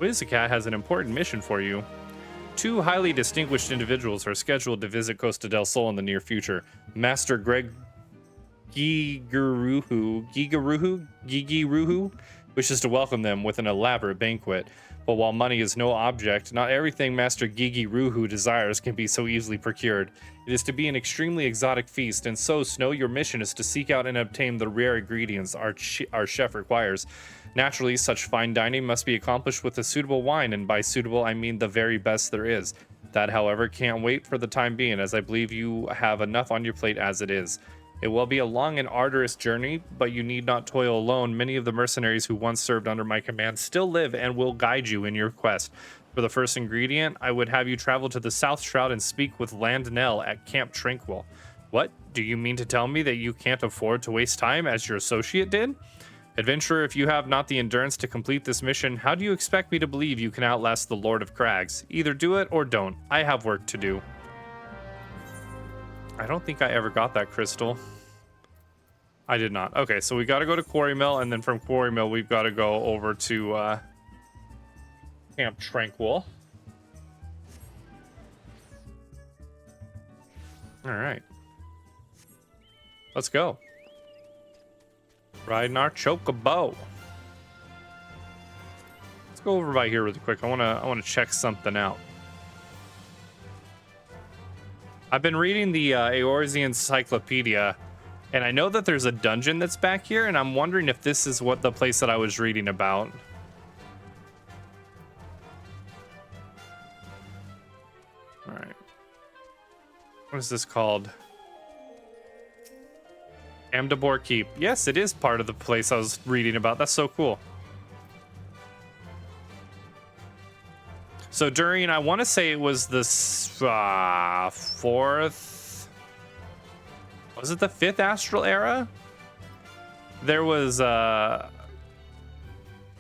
Whizcat has an important mission for you. Two highly distinguished individuals are scheduled to visit Costa del Sol in the near future. Master Greg Gigiruhu wishes to welcome them with an elaborate banquet. But while money is no object, not everything Master Gigiruhu desires can be so easily procured. It is to be an extremely exotic feast, and so, Snow, your mission is to seek out and obtain the rare ingredients our chef requires. Naturally, such fine dining must be accomplished with a suitable wine, and by suitable I mean the very best there is. That, however, can't wait for the time being, as I believe you have enough on your plate as it is. It will be a long and arduous journey, but you need not toil alone. Many of the mercenaries who once served under my command still live and will guide you in your quest. For the first ingredient, I would have you travel to the South Shroud and speak with Landnell at Camp Tranquil. What? Do you mean to tell me that you can't afford to waste time as your associate did? Adventurer, if you have not the endurance to complete this mission, how do you expect me to believe you can outlast the Lord of Crags? Either do it or don't. I have work to do. I don't think I ever got that crystal. I did not. Okay, so we got to go to Quarry Mill, and then from Quarry Mill, we've got to go over to Camp Tranquil. All right. Let's go. Riding our chocobo. Let's go over by here really quick. I wanna check something out. I've been reading the Eorzean Encyclopedia, and I know that there's a dungeon that's back here, and I'm wondering if this is what the place that I was reading about. All right. What is this called? Amdabor Keep. Yes, it is part of the place I was reading about. That's so cool. So during, I want to say it was the fourth, was it the fifth astral era? There was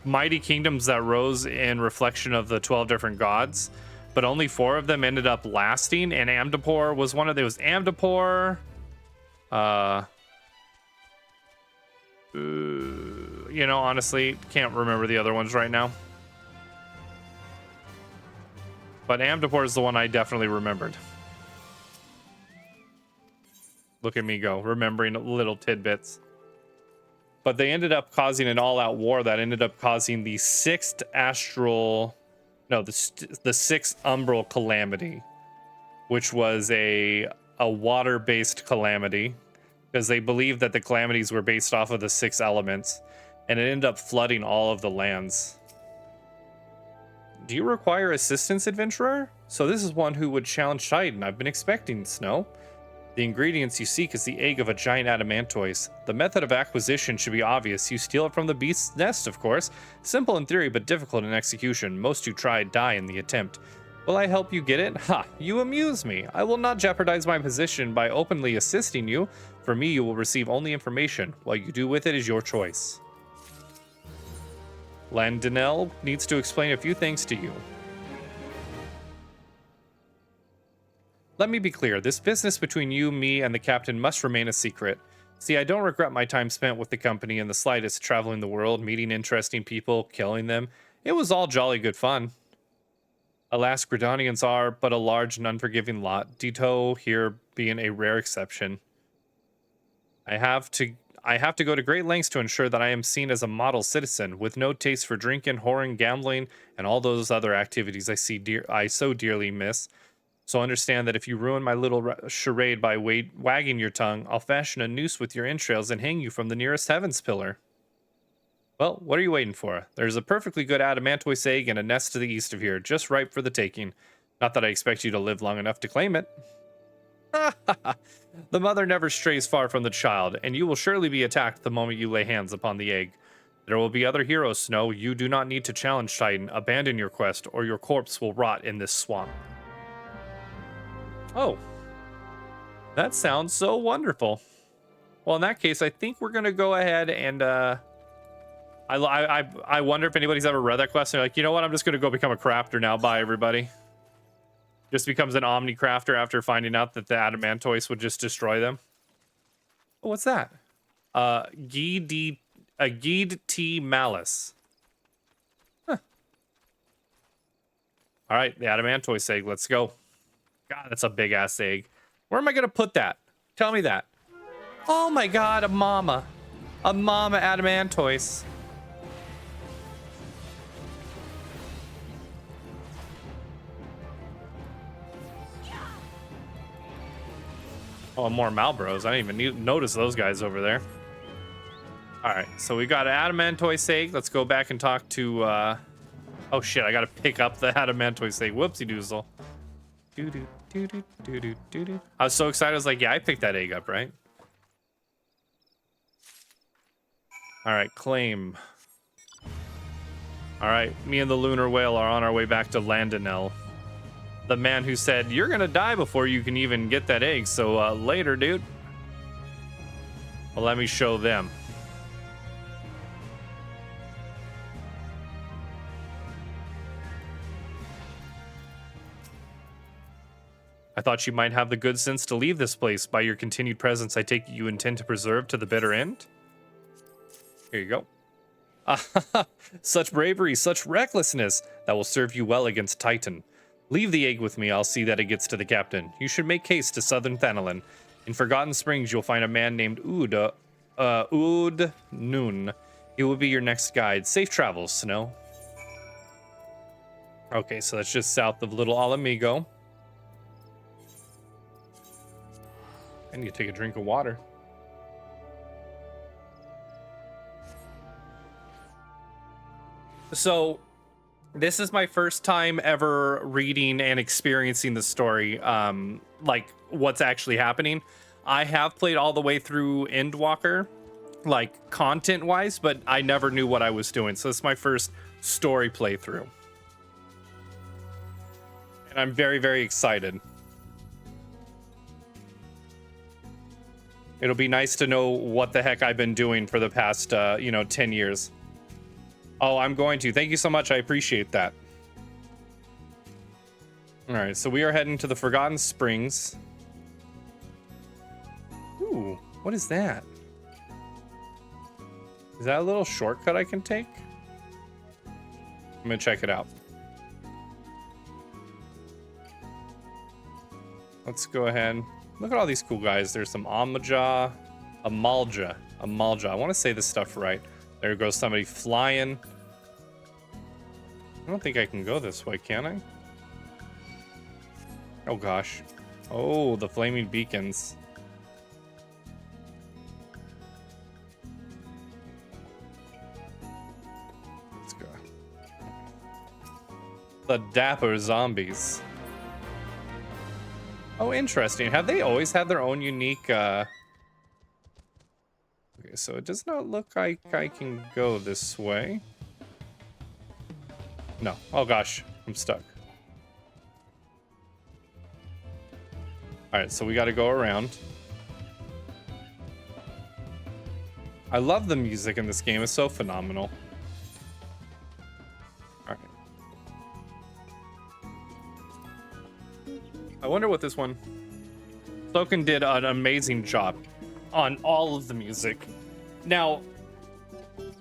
mighty kingdoms that rose in reflection of the 12 different gods, but only 4 of them ended up lasting, and Amdapor was one of them. It was Amdapor, you know, honestly, can't remember the other ones right now. But Amdapor is the one I definitely remembered. Look at me go, remembering little tidbits. But they ended up causing an all-out war that ended up causing the 6th astral... No, the 6th umbral calamity, which was a water-based calamity, because they believed that the calamities were based off of the 6 elements, and it ended up flooding all of the lands. Do you require assistance, adventurer? So this is one who would challenge Titan. I've been expecting, Snow. The ingredients you seek is the egg of a giant adamantoise. The method of acquisition should be obvious. You steal it from the beast's nest, of course. Simple in theory, but difficult in execution. Most who try die in the attempt. Will I help you get it? Ha! You amuse me. I will not jeopardize my position by openly assisting you. For me, you will receive only information. What you do with it is your choice. Landinel needs to explain a few things to you. Let me be clear, this business between you, me, and the captain must remain a secret. See, I don't regret my time spent with the company in the slightest, traveling the world, meeting interesting people, killing them. It was all jolly good fun. Alas, Gridanians are but a large and unforgiving lot, Dito here being a rare exception. I have to go to great lengths to ensure that I am seen as a model citizen, with no taste for drinking, whoring, gambling, and all those other activities I so dearly miss. So understand that if you ruin my little charade by wagging your tongue, I'll fashion a noose with your entrails and hang you from the nearest heavens pillar. Well, what are you waiting for? There's a perfectly good adamantoise egg in a nest to the east of here, just ripe for the taking. Not that I expect you to live long enough to claim it. The mother never strays far from the child, and you will surely be attacked the moment you lay hands upon the egg. There will be other heroes, Snow. You do not need to challenge Titan. Abandon your quest, or your corpse will rot in this swamp. Oh, that sounds so wonderful. Well, in that case, I think we're gonna go ahead and I wonder if anybody's ever read that quest and they're like, you know what, I'm just gonna go become a crafter now. Bye, everybody. Just becomes an omni crafter after finding out that the adamantoise would just destroy them. Oh, what's that? Guide T Malice. Huh. All right, the adamantoise egg. Let's go. God, that's a big ass egg. Where am I gonna put that? Tell me that. Oh my God, a mama adamantoise. Oh, more Malbros. I didn't even notice those guys over there. All right, so we got an adamantoise egg. Let's go back and talk to. Oh shit! I gotta pick up the adamantoise egg. Whoopsie doozle. Doo doo doo doo doo doo doo doo. I was so excited. I was like, yeah, I picked that egg up, right? All right, claim. All right, me and the lunar whale are on our way back to Landonell. The man who said, you're gonna die before you can even get that egg, so later, dude. Well, let me show them. I thought you might have the good sense to leave this place. By your continued presence, I take it you intend to preserve to the bitter end? Here you go. Such bravery, such recklessness. That will serve you well against Titan. Leave the egg with me. I'll see that it gets to the captain. You should make haste to southern Thanalin. In Forgotten Springs, you'll find a man named Ood Noon. He will be your next guide. Safe travels, Snow. Okay, so that's just south of Little Alamigo. I need to take a drink of water. So, this is my first time ever reading and experiencing the story, like what's actually happening. I have played all the way through Endwalker, like content-wise, but I never knew what I was doing. So this is my first story playthrough. And I'm very, very excited. It'll be nice to know what the heck I've been doing for the past, 10 years. Oh, I'm going to. Thank you so much. I appreciate that. All right, so we are heading to the Forgotten Springs. Ooh, what is that? Is that a little shortcut I can take? I'm gonna check it out. Let's go ahead. Look at all these cool guys. There's some Amalja. I want to say this stuff right. There goes somebody flying. I don't think I can go this way, can I? Oh gosh. Oh, the flaming beacons. Let's go. The dapper zombies. Oh, interesting. Have they always had their own unique, Okay, so it does not look like I can go this way. No. Oh gosh, I'm stuck. All right, so we got to go around. I love the music in this game. It's so phenomenal. All right. I wonder what this one... Sloken did an amazing job on all of the music. Now,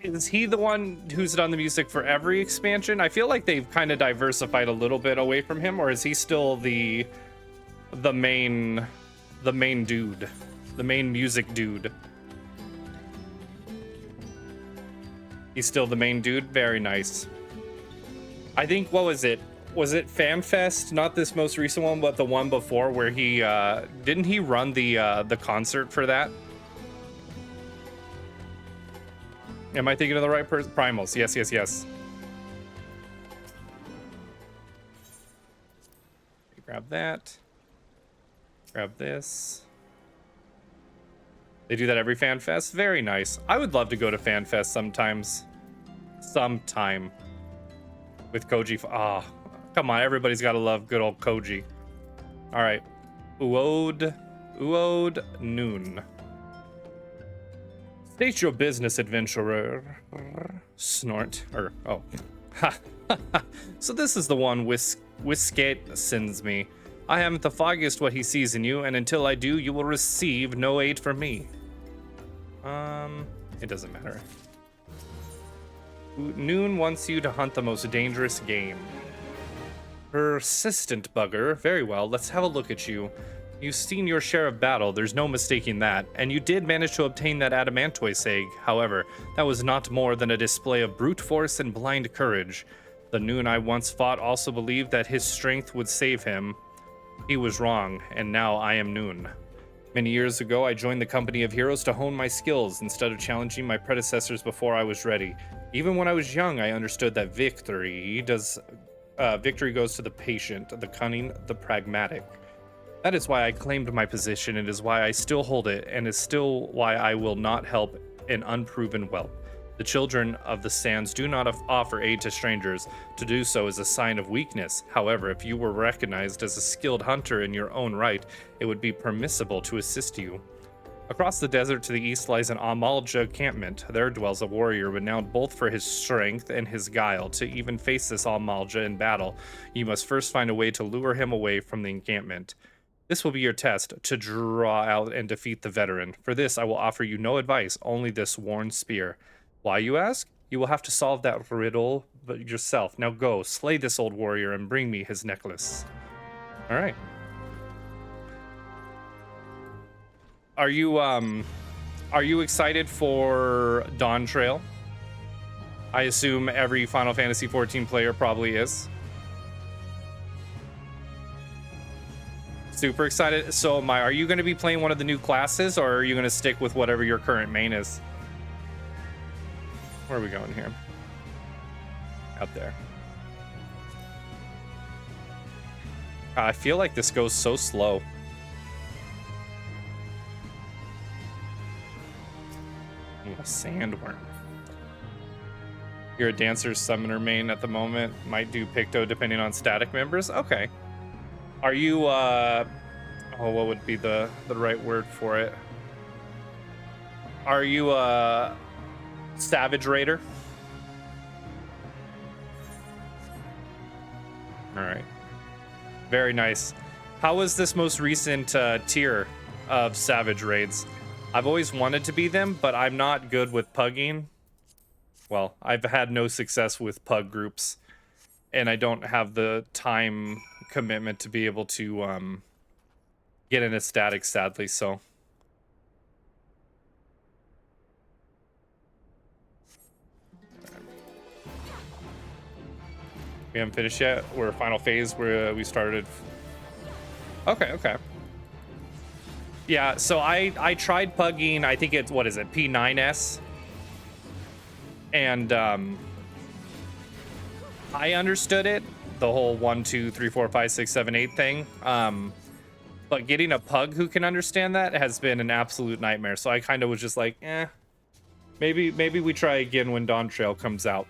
is he the one who's done the music for every expansion? I feel like they've kind of diversified a little bit away from him, or is he still the main dude, the main music dude? He's still the main dude. Very nice. I think, what was it? Was it FanFest? Not this most recent one, but the one before, where he didn't he run the concert for that? Am I thinking of the right person? Primals. Yes, yes, yes. Grab that. Grab this. They do that every FanFest? Very nice. I would love to go to FanFest sometimes. Sometime. With Koji. Ah, oh, come on. Everybody's got to love good old Koji. All right. Uod Noon. State your business, adventurer. Snort. Ha. So this is the one Whiskate sends me. I haven't the foggiest what he sees in you, and until I do, you will receive no aid from me. It doesn't matter. Noon wants you to hunt the most dangerous game. Persistent bugger. Very well, let's have a look at you. You've seen your share of battle, there's no mistaking that, and you did manage to obtain that adamantoise egg. However, that was not more than a display of brute force and blind courage. The Noon I once fought also believed that his strength would save him. He was wrong, and now I am Noon. Many years ago, I joined the company of heroes to hone my skills instead of challenging my predecessors before I was ready. Even when I was young, I understood that victory goes to the patient, the cunning, the pragmatic. That is why I claimed my position, and is why I still hold it, and is still why I will not help an unproven whelp. The children of the sands do not offer aid to strangers. To do so is a sign of weakness. However, if you were recognized as a skilled hunter in your own right, it would be permissible to assist you. Across the desert to the east lies an Amalja encampment. There dwells a warrior renowned both for his strength and his guile. To even face this Amalja in battle, you must first find a way to lure him away from the encampment. This will be your test, to draw out and defeat the veteran. For this, I will offer you no advice, only this worn spear. Why, you ask? You will have to solve that riddle yourself. Now go, slay this old warrior, and bring me his necklace. All right. Are you excited for Dawn Trail? I assume every Final Fantasy XIV player probably is. Super excited. So are you going to be playing one of the new classes, or are you going to stick with whatever your current main is? Where are we going here? Out there. I feel like this goes so slow. Ooh, a sandworm. You're a dancer summoner main at the moment. Might do Picto depending on static members. Okay. Are you what would be the right word for it? Are you Savage Raider? All right. Very nice. How was this most recent tier of Savage Raids? I've always wanted to be them, but I'm not good with pugging. Well, I've had no success with pug groups, and I don't have the time commitment to be able to get in a static, sadly, so. We haven't finished yet. We're final phase where we started. Okay. Yeah, so I tried pugging, I think it's, what is it, P9S? And I understood it, the whole 1, 2, 3, 4, 5, 6, 7, 8 thing. But getting a pug who can understand that has been an absolute nightmare. So I kind of was just like, maybe we try again when Dawn Trail comes out.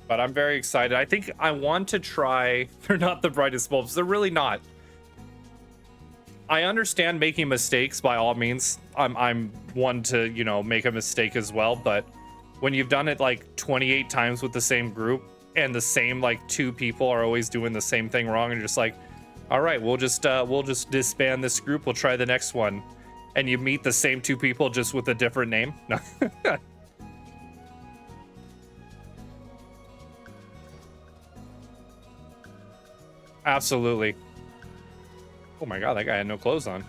But I'm very excited. I think I want to try. They're not the brightest bulbs. They're really not. I understand making mistakes by all means. I'm one to, you know, make a mistake as well. But when you've done it like 28 times with the same group and the same like 2 people are always doing the same thing wrong, and you're just like, all right, we'll just disband this group. We'll try the next one. And you meet the same 2 people just with a different name. No. Absolutely. Oh my god, that guy had no clothes on.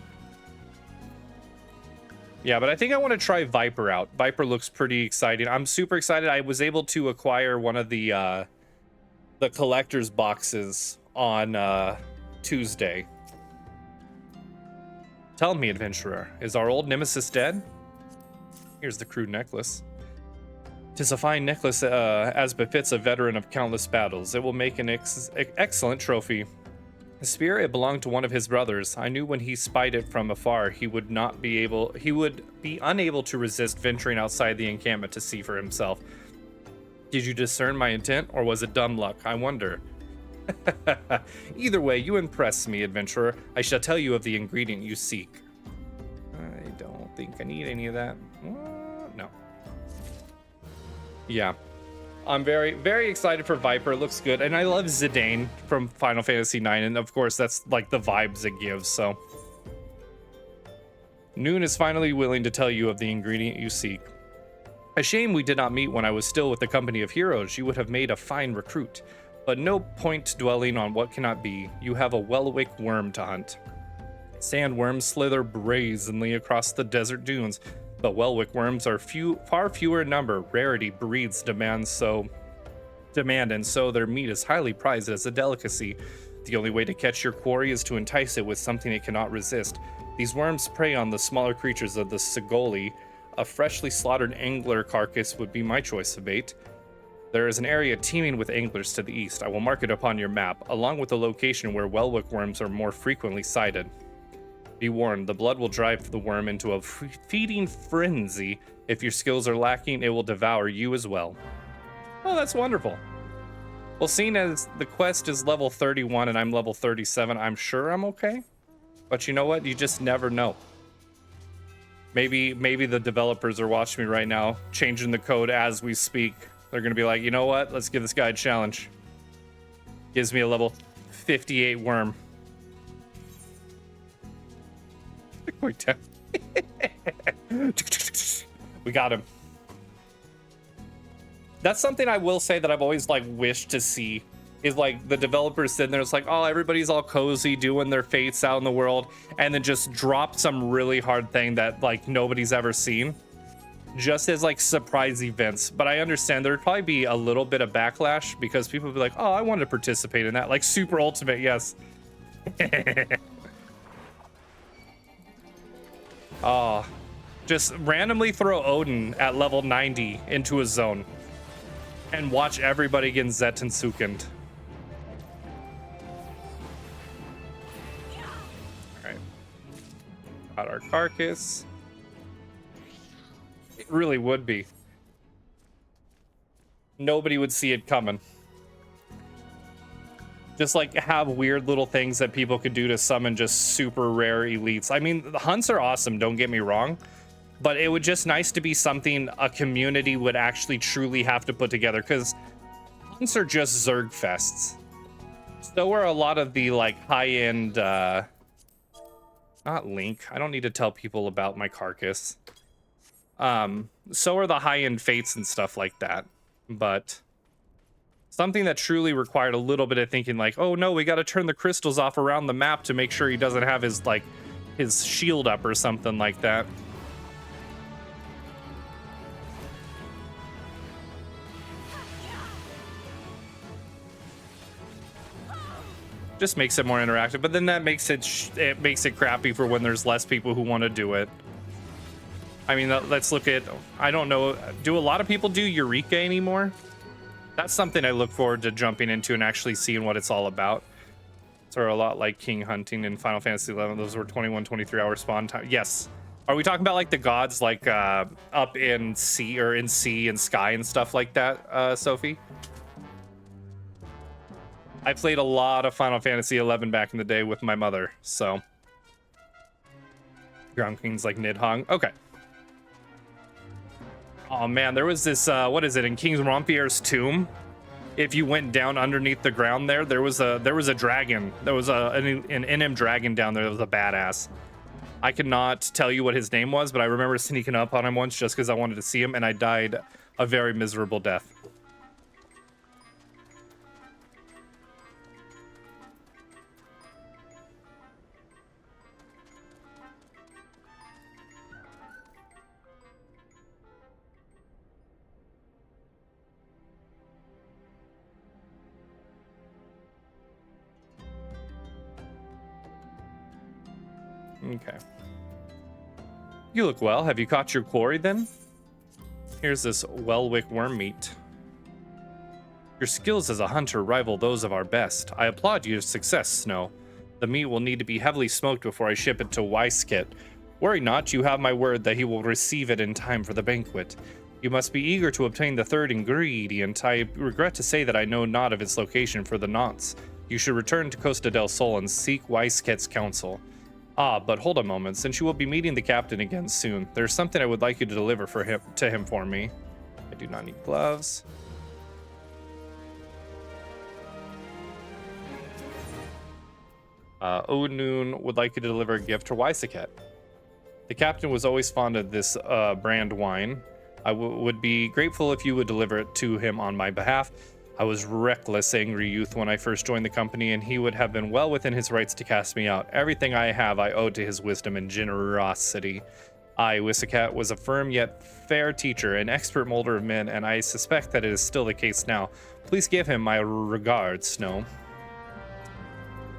Yeah, but I think I want to try Viper out. Viper looks pretty exciting. I'm super excited. I was able to acquire one of the collector's boxes on Tuesday. Tell me, adventurer, is our old nemesis dead? Here's the crude necklace. 'Tis a fine necklace, as befits a veteran of countless battles. It will make an excellent trophy. The spear, it belonged to one of his brothers. I knew when he spied it from afar, he would be unable to resist venturing outside the encampment to see for himself. Did you discern my intent, or was it dumb luck? I wonder. Either way, you impress me, adventurer. I shall tell you of the ingredient you seek. I don't think I need any of that. No. Yeah, I'm very, very excited for Viper. It looks good, and I love Zidane from Final Fantasy IX, and of course that's like the vibes it gives. So Noon is finally willing to tell you of the ingredient you seek. A shame we did not meet when I was still with the company of heroes. You would have made a fine recruit. But no point dwelling on what cannot be. You have a Welwick worm to hunt. Sandworms slither brazenly across the desert dunes, but Welwick worms are far fewer in number. Rarity breeds demand, and so their meat is highly prized as a delicacy. The only way to catch your quarry is to entice it with something it cannot resist. These worms prey on the smaller creatures of the Sigoli. A freshly slaughtered angler carcass would be my choice of bait. There is an area teeming with anglers to the east. I will mark it upon your map, along with the location where Welwick worms are more frequently sighted. Be warned, the blood will drive the worm into a feeding frenzy. If your skills are lacking, it will devour you as well. Oh, that's wonderful. Well, seeing as the quest is level 31 and I'm level 37, I'm sure I'm okay. But you know what? You just never know. Maybe the developers are watching me right now, changing the code as we speak. They're going to be like, you know what? Let's give this guy a challenge. Gives me a level 58 worm. We got him. That's something I will say that I've always like wished to see is like the developers sitting there. It's like, oh, everybody's all cozy doing their fates out in the world, and then just drop some really hard thing that like nobody's ever seen, just as like surprise events. But I understand there'd probably be a little bit of backlash because people would be like, oh, I wanted to participate in that, like super ultimate, yes. Oh, just randomly throw Odin at level 90 into a zone and watch everybody get Zet and Sukend. All right, got our carcass. It really would be. Nobody would see it coming. Just like have weird little things that people could do to summon just super rare elites. I mean, the hunts are awesome, don't get me wrong, but it would just nice to be something a community would actually truly have to put together, because hunts are just Zerg fests. So are a lot of the like high-end, not Link. I don't need to tell people about my carcass. So are the high-end fates and stuff like that, but something that truly required a little bit of thinking, like, oh no, we got to turn the crystals off around the map to make sure he doesn't have his like his shield up or something like that. Just makes it more interactive, but then that makes it makes it crappy for when there's less people who want to do it. I mean, let's look at, I don't know, do a lot of people do Eureka anymore? That's something I look forward to jumping into and actually seeing what it's all about. So a lot like king hunting in Final Fantasy XI. Those were 21, 23-hour spawn time. Yes. Are we talking about like the gods like up in sea or in sea and sky and stuff like that, Sophie? I played a lot of Final Fantasy XI back in the day with my mother, so. Ground Kings like Nidhogg. Okay. Oh man, there was this, what is it, in King Rompierre's tomb? If you went down underneath the ground there was a dragon. There was an NM dragon down there that was a badass. I cannot tell you what his name was, but I remember sneaking up on him once just because I wanted to see him, and I died a very miserable death. Okay. You look well. Have you caught your quarry then? Here's this Welwick worm meat. Your skills as a hunter rival those of our best. I applaud your success, Snow. The meat will need to be heavily smoked before I ship it to Weiskit. Worry not, you have my word that he will receive it in time for the banquet. You must be eager to obtain the third ingredient. I regret to say that I know not of its location for the nonce. You should return to Costa del Sol and seek Weiskit's counsel. Ah, but hold a moment, since you will be meeting the captain again soon, there's something I would like you to deliver to him for me. I do not need gloves. Odin would like you to deliver a gift to Weiskit. The captain was always fond of this brand wine. I would be grateful if you would deliver it to him on my behalf. I was reckless, angry youth when I first joined the company, and he would have been well within his rights to cast me out. Everything I have I owe to his wisdom and generosity. I, Wissacat, was a firm yet fair teacher, an expert molder of men, and I suspect that it is still the case now. Please give him my regards, Snow.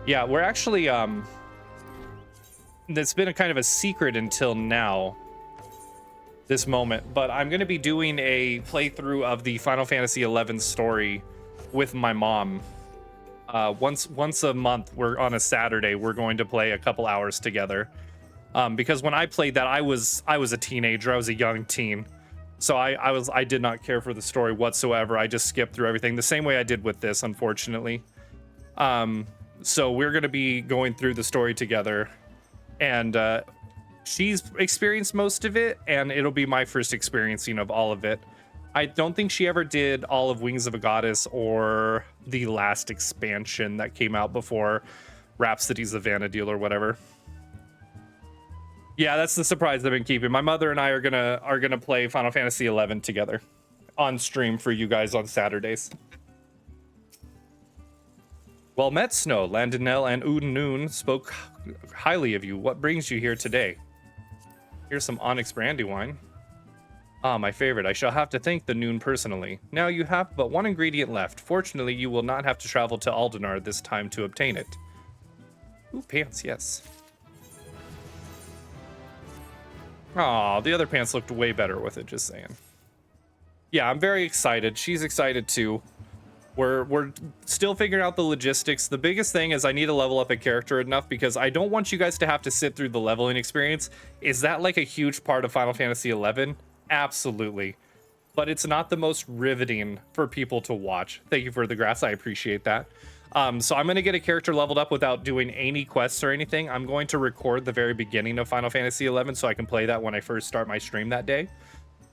Yeah, we're actually, it's been a kind of a secret until now, this moment, but I'm going to be doing a playthrough of the Final Fantasy XI story with my mom. Once a month, we're on a Saturday, we're going to play a couple hours together. Because when I played that, I was a teenager, I was a young teen. So I did not care for the story whatsoever. I just skipped through everything the same way I did with this, unfortunately. So we're going to be going through the story together, and she's experienced most of it, and it'll be my first experiencing of all of it. I don't think she ever did all of Wings of a Goddess or the last expansion that came out before Rhapsodies of Vana'diel or whatever. Yeah, that's the surprise I've been keeping. My mother and I are gonna play Final Fantasy XI together on stream for you guys on Saturdays. Well met, Snow. Landinel and Udnoon spoke highly of you. What brings you here today? Here's some Onyx brandy wine. Ah, my favorite. I shall have to thank the Noon personally. Now you have but one ingredient left. Fortunately, you will not have to travel to Aldenar this time to obtain it. Ooh, pants, yes. Aw, the other pants looked way better with it, just saying. Yeah, I'm very excited. She's excited too. We're still figuring out the logistics. The biggest thing is I need to level up a character enough because I don't want you guys to have to sit through the leveling experience. Is that like a huge part of Final Fantasy XI? Absolutely. But it's not the most riveting for people to watch. Thank you for the grass. I appreciate that. So I'm going to get a character leveled up without doing any quests or anything. I'm going to record the very beginning of Final Fantasy XI so I can play that when I first start my stream that day.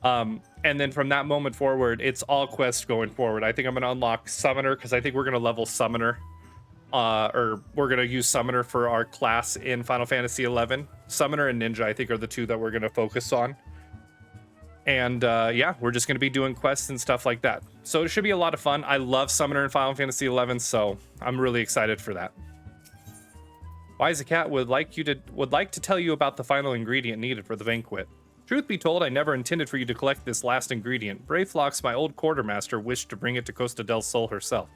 And then from that moment forward, it's all quests going forward. I think I'm going to unlock Summoner because I think we're going to level Summoner. Or we're going to use Summoner for our class in Final Fantasy XI. Summoner and Ninja, I think, are the two that we're going to focus on. And yeah, we're just going to be doing quests and stuff like that. So it should be a lot of fun. I love Summoner in Final Fantasy XI, so I'm really excited for that. Wissacat would like to tell you about the final ingredient needed for the banquet. Truth be told, I never intended for you to collect this last ingredient. Brayflox, my old quartermaster, wished to bring it to Costa del Sol herself.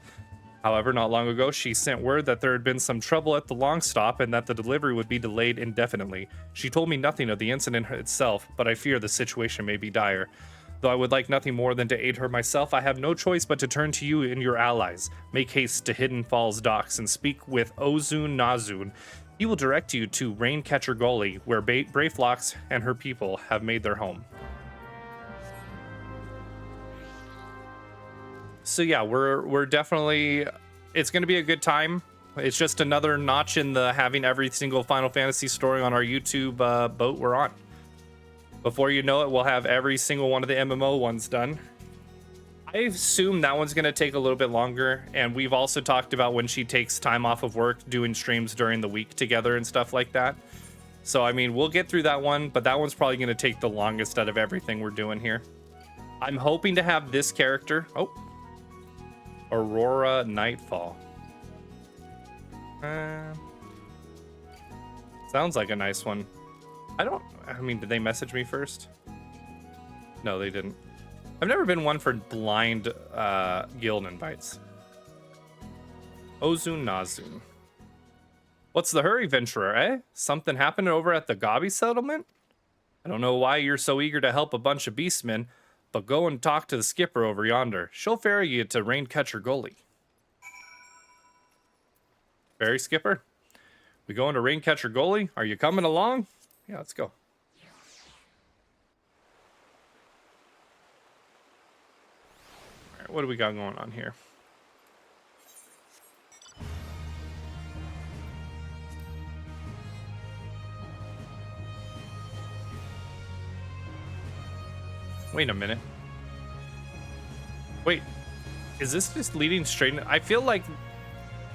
However, not long ago, she sent word that there had been some trouble at the long stop and that the delivery would be delayed indefinitely. She told me nothing of the incident itself, but I fear the situation may be dire. Though I would like nothing more than to aid her myself, I have no choice but to turn to you and your allies. Make haste to Hidden Falls docks and speak with Ozun Nazun. He will direct you to Raincatcher Gully, where Brayflox and her people have made their home. So yeah, we're definitely, it's going to be a good time. It's just another notch in the having every single Final Fantasy story on our YouTube boat we're on. Before you know it, we'll have every single one of the MMO ones done. I assume that one's going to take a little bit longer, and we've also talked about when she takes time off of work, doing streams during the week together and stuff like that. So, I mean, we'll get through that one, but that one's probably going to take the longest out of everything we're doing here. I'm hoping to have this character... Oh. Aurora Nightfall. Sounds like a nice one. I mean, did they message me first? No, they didn't. I've never been one for blind guild invites. Ozun Nazun. What's the hurry, venturer, eh? Something happened over at the Gabi settlement? I don't know why you're so eager to help a bunch of beastmen, but go and talk to the skipper over yonder. She'll ferry you to Raincatcher Gully. Ferry skipper? We going to Raincatcher Gully? Are you coming along? Yeah, let's go. All right, what do we got going on here? Wait a minute. Wait, is this just leading straight in? I feel like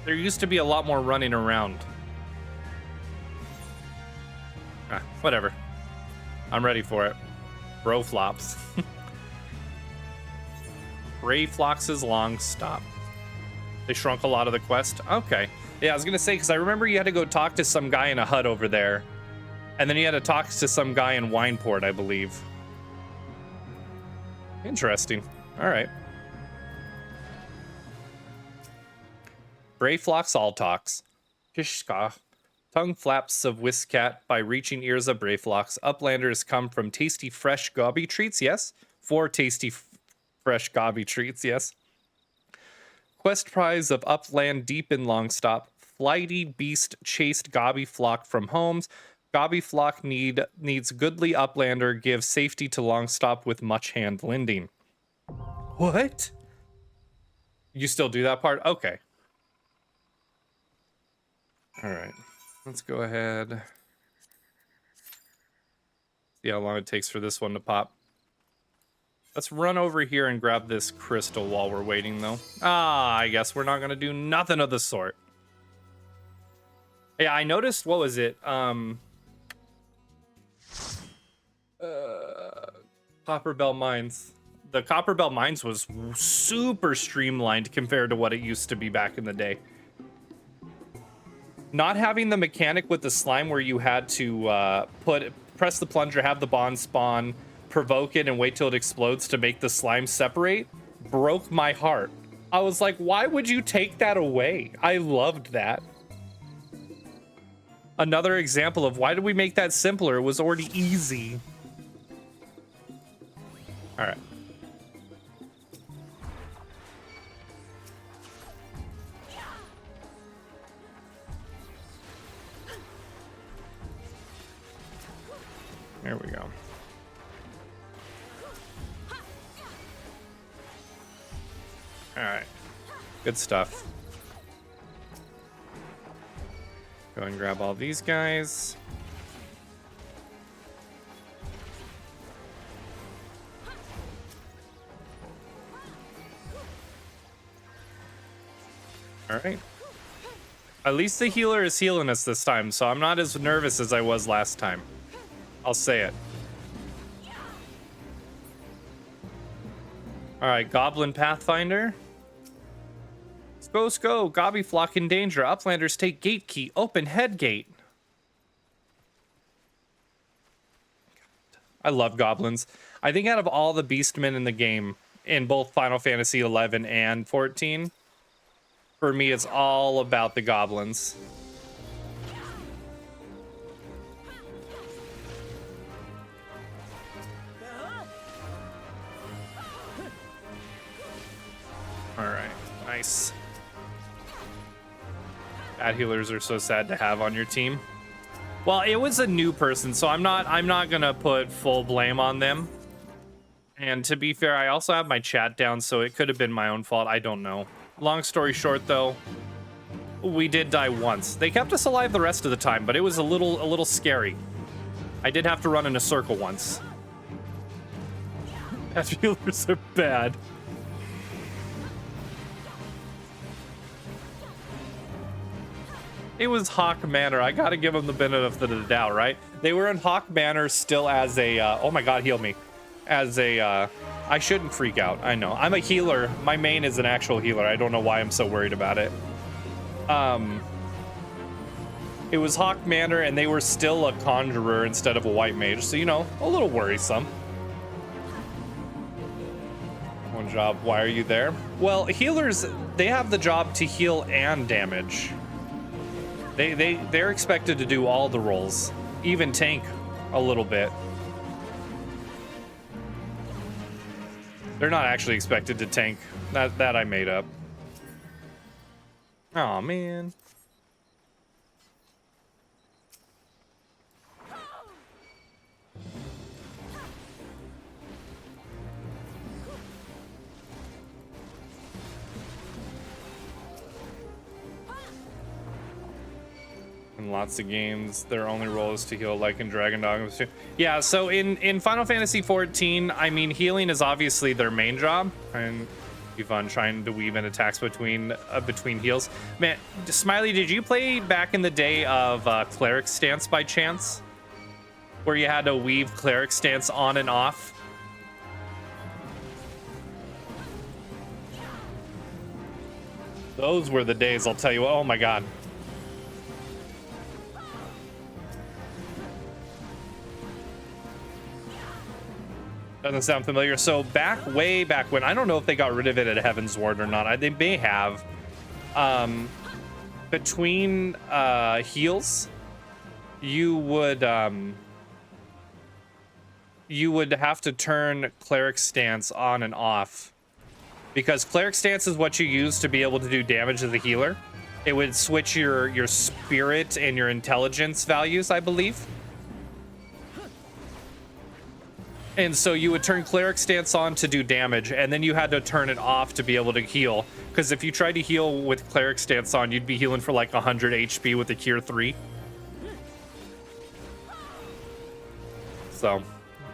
there used to be a lot more running around. Whatever. I'm ready for it. Bro flops. Ray Flox's long stop. They shrunk a lot of the quest. Okay. Yeah, I was gonna say, because I remember you had to go talk to some guy in a hut over there. And then you had to talk to some guy in Wineport, I believe. Interesting. All right. Bray Flox all talks. Kishka. Tongue flaps of Whiskcat by reaching ears of Brayflox. Uplanders come from tasty fresh gobby treats, yes. 4 tasty fresh gobby treats, yes. Quest prize of Upland deep in Longstop. Flighty beast chased gobby flock from homes. Gobby flock needs goodly Uplander give safety to Longstop with much hand lending. What? You still do that part? Okay. All right. Let's go ahead. See how long it takes for this one to pop. Let's run over here and grab this crystal while we're waiting, though. Ah, I guess we're not going to do nothing of the sort. Yeah, I noticed, what was it? Copperbell Mines. The Copperbell Mines was super streamlined compared to what it used to be back in the day. Not having the mechanic with the slime where you had to press the plunger, have the bond spawn, provoke it, and wait till it explodes to make the slime separate broke my heart. I was like, why would you take that away? I loved that. Another example of why did we make that simpler? It was already easy. All right. There we go. All right. Good stuff. Go and grab all these guys. All right. At least the healer is healing us this time, so I'm not as nervous as I was last time. I'll say it. All right, Goblin Pathfinder. Let's go. Gobby flock in danger. Uplanders take gate key. Open head gate. I love goblins. I think out of all the beastmen in the game, in both Final Fantasy 11 and 14, for me, it's all about the goblins. All right, nice. Bad healers are so sad to have on your team. Well, it was a new person, so I'm not gonna put full blame on them. And to be fair, I also have my chat down, so it could have been my own fault. I don't know. Long story short, though, we did die once. They kept us alive the rest of the time, but it was a little scary. I did have to run in a circle once. Bad healers are bad. It was Hawk Manor. I gotta give them the benefit of the doubt, right? They were in Hawk Manor still as a, oh my god, heal me. As a, I shouldn't freak out, I know. I'm a healer. My main is an actual healer. I don't know why I'm so worried about it. It was Hawk Manor, and they were still a conjurer instead of a white mage, so, you know, a little worrisome. One job, why are you there? Well, healers, they have the job to heal and damage. They're expected to do all the roles, even tank a little bit. They're not actually expected to tank. That I made up. Oh man. In lots of games, their only role is to heal, like in Dragon Dogma 2. Yeah, so in Final Fantasy 14, I mean, healing is obviously their main job, and be fun trying to weave in attacks between heals. Man, Smiley, did you play back in the day of Cleric Stance by chance? where you had to weave cleric stance on and off. Those were the days, I'll tell you what. Oh my god. Doesn't sound familiar. So way back when, I don't know if they got rid of it at Heaven's Ward or not. They may have. Between heals, you would have to turn cleric stance on and off, because cleric stance is what you use to be able to do damage to the healer. It would switch your spirit and your intelligence values, I believe. And so you would turn cleric stance on to do damage, and then you had to turn it off to be able to heal. Because if you tried to heal with cleric stance on, you'd be healing for like 100 HP with a cure 3. So,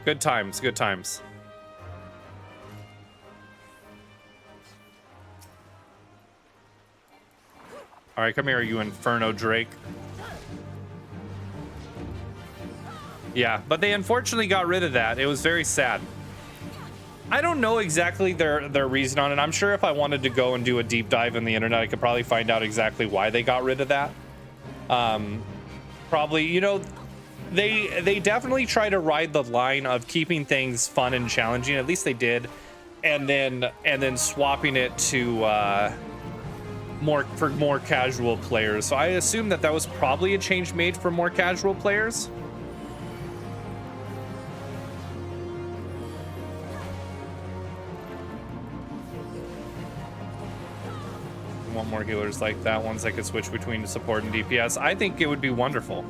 good times, good times. All right, come here, you Inferno Drake. Yeah, but they unfortunately got rid of that. It was very sad. I don't know exactly their reason on it. I'm sure if I wanted to go and do a deep dive in the internet, I could probably find out exactly why they got rid of that. Probably, you know, they definitely try to ride the line of keeping things fun and challenging. At least they did, and then swapping it to more casual players. So I assume that was probably a change made for more casual players. Want more healers like that, ones that could switch between support and DPS. I think it would be wonderful.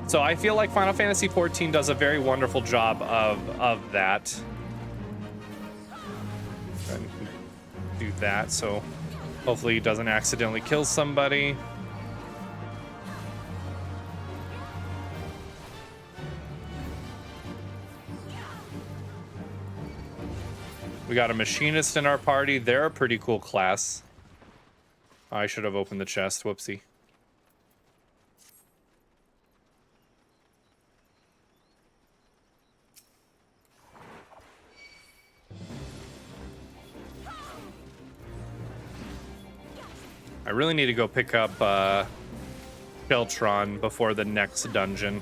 So I feel like Final Fantasy XIV does a very wonderful job of that. And do that, so hopefully he doesn't accidentally kill somebody. We got a machinist in our party. They're a pretty cool class. I should have opened the chest. Whoopsie. I really need to go pick up Sheltron before the next dungeon.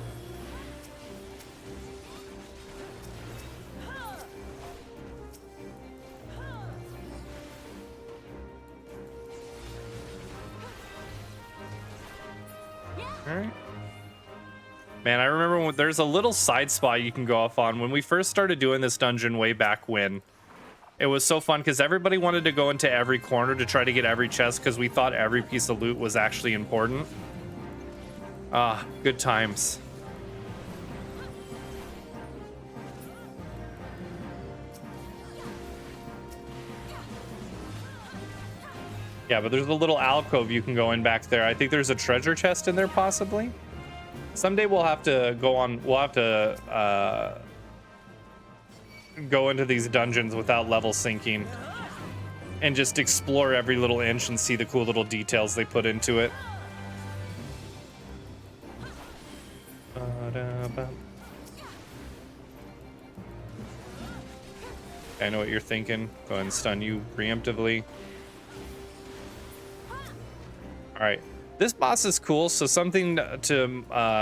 Alright. Man, I remember when there's a little side spot you can go off on. When we first started doing this dungeon way back when, it was so fun because everybody wanted to go into every corner to try to get every chest because we thought every piece of loot was actually important. Ah, good times. Yeah, but there's a little alcove you can go in back there. I think there's a treasure chest in there, possibly. Someday we'll have to go on. We'll have to go into these dungeons without level syncing and just explore every little inch and see the cool little details they put into it. I know what you're thinking. Go ahead and stun you preemptively. All right, this boss is cool. So something to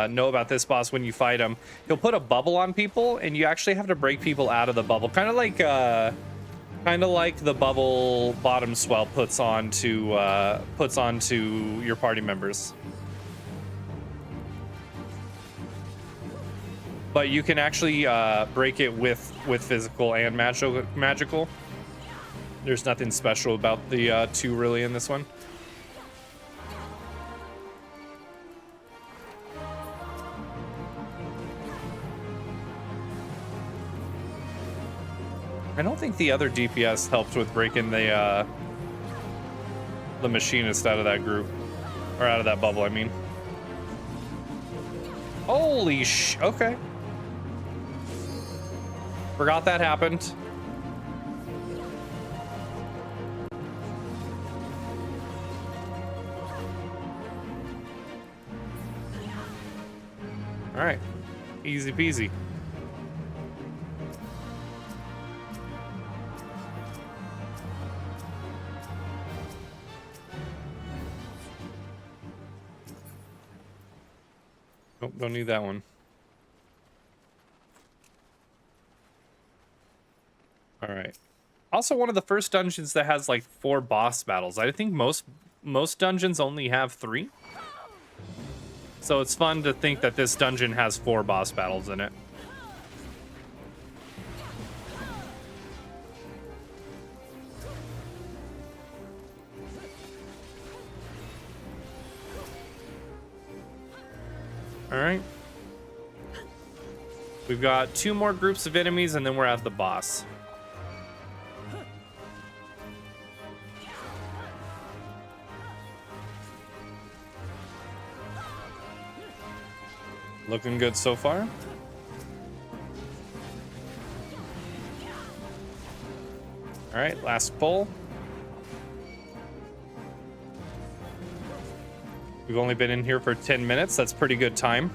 know about this boss when you fight him, he'll put a bubble on people, and you actually have to break people out of the bubble, kind of like the bubble Bottom Swell puts onto your party members. But you can actually break it with physical and magical. There's nothing special about the two really in this one. I don't think the other DPS helped with breaking the machinist out of that group, or out of that bubble, I mean. Holy okay. Forgot that happened. All right, easy peasy. Nope, don't need that one. All right. Also, one of the first dungeons that has like 4 boss battles. I think most dungeons only have 3. So it's fun to think that this dungeon has 4 boss battles in it. All right. We've got 2 more groups of enemies and then we're at the boss. Looking good so far. All right, last pull. We've only been in here for 10 minutes. That's pretty good time.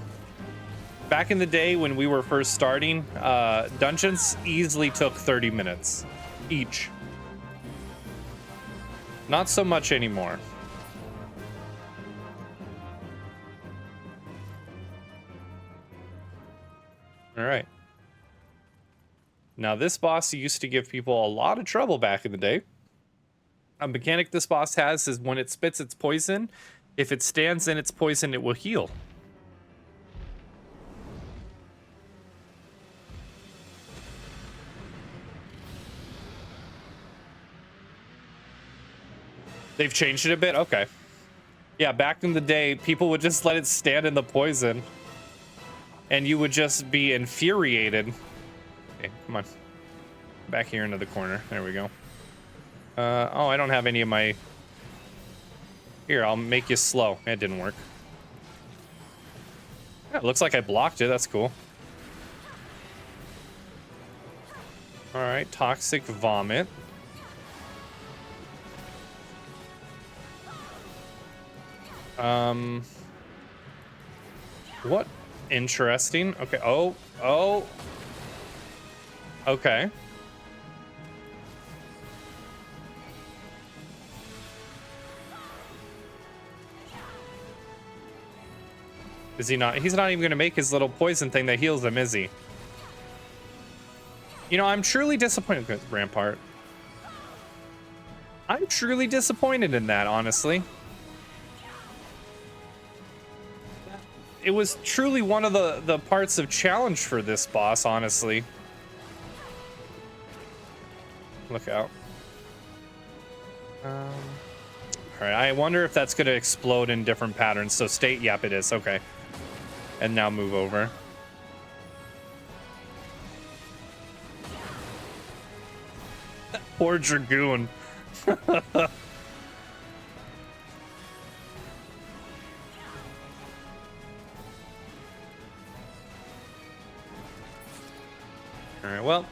Back in the day when we were first starting, dungeons easily took 30 minutes each. Not so much anymore. All right. Now, this boss used to give people a lot of trouble back in the day. A mechanic this boss has is when it spits its poison, if it stands in its poison, it will heal. They've changed it a bit? Okay. Yeah, back in the day, people would just let it stand in the poison. And you would just be infuriated. Okay, come on. Back here into the corner. There we go. Oh, I don't have any of my... Here, I'll make you slow. It didn't work. Yeah, it looks like I blocked it. That's cool. All right, toxic vomit. What? Interesting. Okay. Oh. Okay. Is he not? He's not even going to make his little poison thing that heals him, is he? You know, I'm truly disappointed with Rampart. I'm truly disappointed in that, honestly. It was truly one of the parts of challenge for this boss, honestly. Look out. All right, I wonder if that's going to explode in different patterns. So state, yep, it is. Okay. And now move over. Poor Dragoon. All right, well.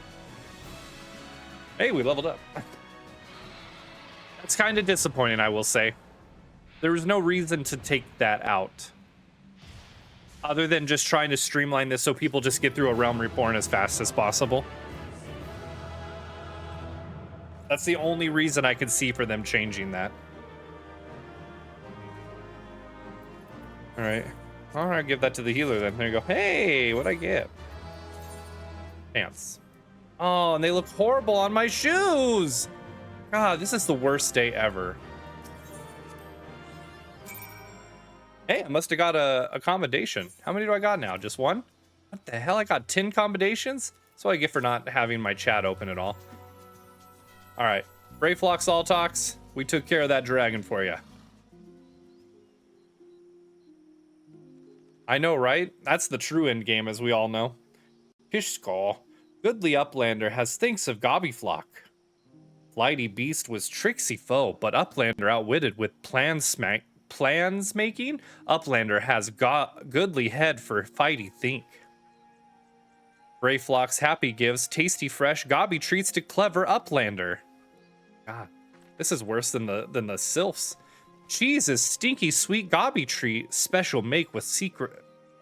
Hey, we leveled up. That's kind of disappointing, I will say. There was no reason to take that out. Other than just trying to streamline this so people just get through a Realm Reborn as fast as possible. That's the only reason I could see for them changing that. All right. All right, give that to the healer then. There you go. Hey, what'd I get? Pants. Oh, and they look horrible on my shoes. God, this is the worst day ever. Hey, I must have got a accommodation. How many do I got now? Just one? What the hell? I got 10 accommodations? That's what I get for not having my chat open at all. All right. Brayflox all talks. We took care of that dragon for you. I know, right? That's the true end game, as we all know. Pishskull. Goodly Uplander has thinks of Gobbyflock. Flighty Beast was tricksy foe, but Uplander outwitted with plans making. Uplander has goodly head for fighty think. Brayflock's happy gives tasty fresh gobby treats to clever Uplander. God, this is worse than the sylphs. Cheese is stinky sweet gobby treat special make with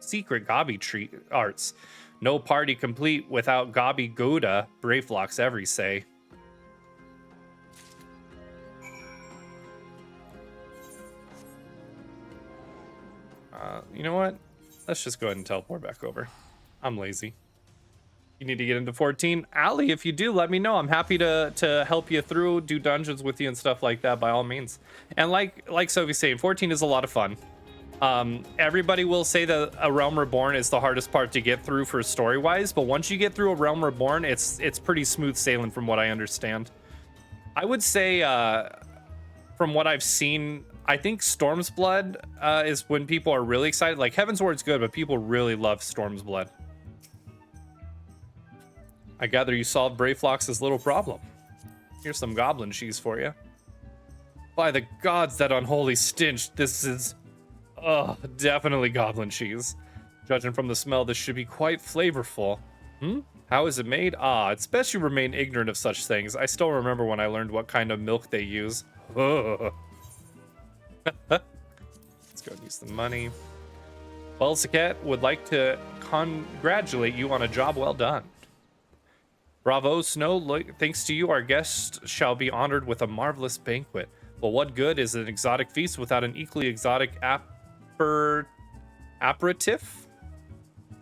secret Gabi treat arts. No party complete without Gabi Gouda, Brayflock's every say. You know what? Let's just go ahead and teleport back over. I'm lazy. You need to get into 14. Allie, if you do, let me know. I'm happy to help you through, do dungeons with you and stuff like that, by all means. And like Sophie's saying, 14 is a lot of fun. Everybody will say that A Realm Reborn is the hardest part to get through for story-wise, but once you get through A Realm Reborn, it's pretty smooth sailing from what I understand. I would say, from what I've seen, I think Storm's Blood is when people are really excited. Like, Heaven's Ward's good, but people really love Storm's Blood. I gather you solved Brayflox's little problem. Here's some goblin cheese for you. By the gods, that unholy stench. This is... definitely goblin cheese. Judging from the smell, this should be quite flavorful. How is it made? It's best you remain ignorant of such things. I still remember when I learned what kind of milk they use. Let's go and use the money. Well, Saket would like to congratulate you on a job well done. Bravo, Snow. Thanks to you, our guest shall be honored with a marvelous banquet. Well, what good is an exotic feast without an equally exotic aperitif?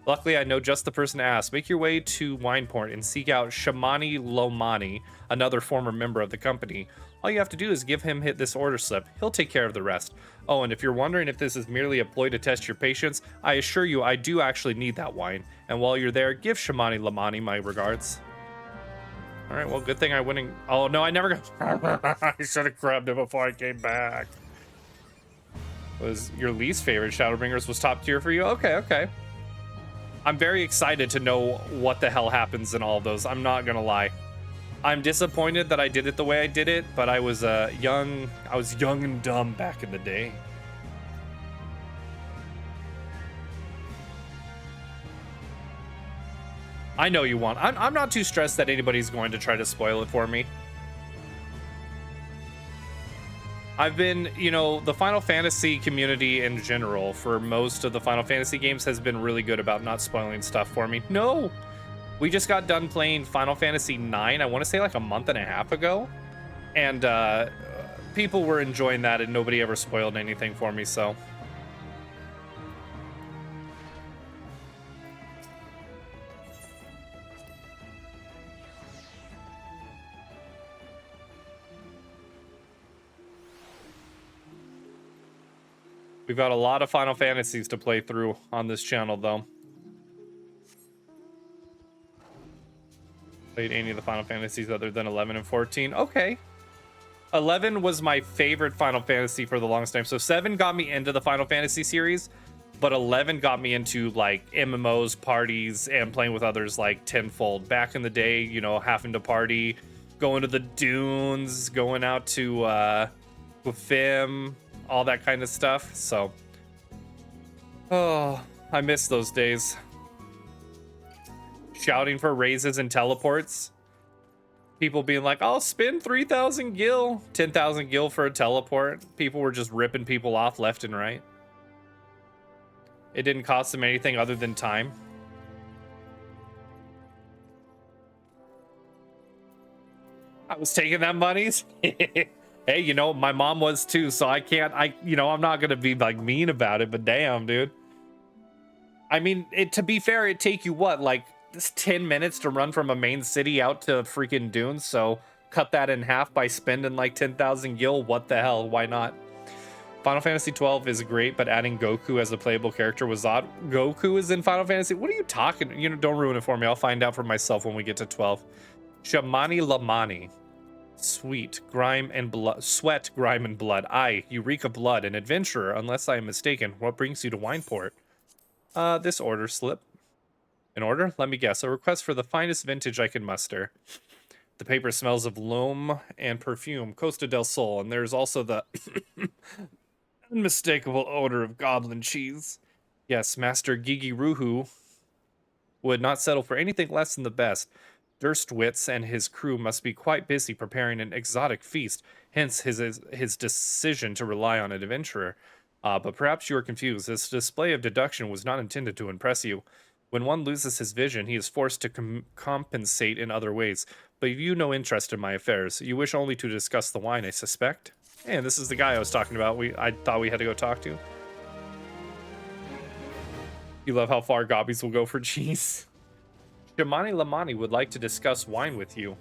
Luckily, I know just the person to ask. Make your way to Wineport and seek out Shamani Lomani, another former member of the company. All you have to do is give him this order slip. He'll take care of the rest. Oh, and if you're wondering if this is merely a ploy to test your patience, I assure you I do actually need that wine. And while you're there, give Shamani Lomani my regards. All right, well, good thing I went and... Oh, no, I never got... I should have grabbed it before I came back. Was your least favorite Shadowbringers was top tier for you? Okay. I'm very excited to know what the hell happens in all of those. I'm not gonna lie. I'm disappointed that I did it the way I did it, but I was young and dumb back in the day. I know you want. I'm not too stressed that anybody's going to try to spoil it for me. I've been, the Final Fantasy community in general for most of the Final Fantasy games has been really good about not spoiling stuff for me. No, we just got done playing Final Fantasy IX, I want to say like a month and a half ago. And people were enjoying that and nobody ever spoiled anything for me, so... We've got a lot of Final Fantasies to play through on this channel, though. Played any of the Final Fantasies other than 11 and 14. Okay. 11 was my favorite Final Fantasy for the longest time. So 7 got me into the Final Fantasy series, but 11 got me into, like, MMOs, parties, and playing with others, like, tenfold. Back in the day, having to party, going to the dunes, going out to Fim, all that kind of stuff. So, I miss those days. Shouting for raises and teleports. People being like, I'll spend 3,000 gil, 10,000 gil for a teleport. People were just ripping people off left and right. It didn't cost them anything other than time. I was taking that monies. Hey, my mom was too, so I'm not gonna be like mean about it, but damn, dude. I mean, to be fair, it'd take you what, like this 10 minutes to run from a main city out to freaking dunes, so cut that in half by spending like 10,000 gil. What the hell? Why not? Final Fantasy 12 is great, but adding Goku as a playable character was odd. Goku is in Final Fantasy? What are you talking? Don't ruin it for me. I'll find out for myself when we get to 12. Shamani Lamani. Sweet, grime and blood. Sweat, grime and blood. Aye, Eureka blood, an adventurer, unless I am mistaken. What brings you to Wineport? This order slip. An order? Let me guess. A request for the finest vintage I can muster. The paper smells of loam and perfume. Costa del Sol. And there's also the unmistakable odor of goblin cheese. Yes, Master Gigi Ruhu would not settle for anything less than the best. Durstwitz and his crew must be quite busy preparing an exotic feast, hence his decision to rely on an adventurer. But perhaps you are confused. This display of deduction was not intended to impress you. When one loses his vision, he is forced to compensate in other ways. But you have no interest in my affairs. You wish only to discuss the wine, I suspect. And this is the guy I was talking about. I thought we had to go talk to. You love how far gobbies will go for cheese. Shamani Lamani would like to discuss wine with you.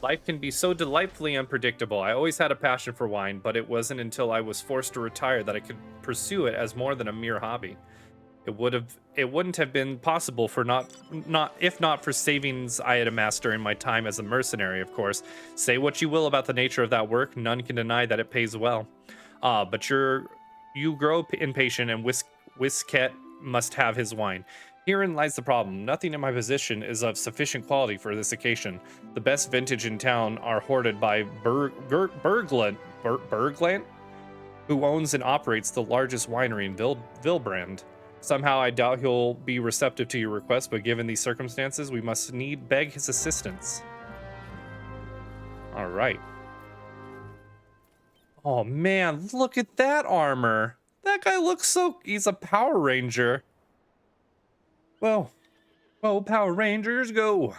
Life can be so delightfully unpredictable. I always had a passion for wine, but it wasn't until I was forced to retire that I could pursue it as more than a mere hobby. It wouldn't have been possible for if not for savings I had amassed during my time as a mercenary, of course. Say what you will about the nature of that work, none can deny that it pays well. But you grow impatient, and Whisket must have his wine. Herein lies the problem. Nothing in my possession is of sufficient quality for this occasion. The best vintage in town are hoarded by Bergland, who owns and operates the largest winery in Vilbrand. Somehow I doubt he'll be receptive to your request, but given these circumstances, we must beg his assistance. All right. Oh man, look at that armor. That guy looks so... He's a Power Ranger. Well, Power Rangers, go.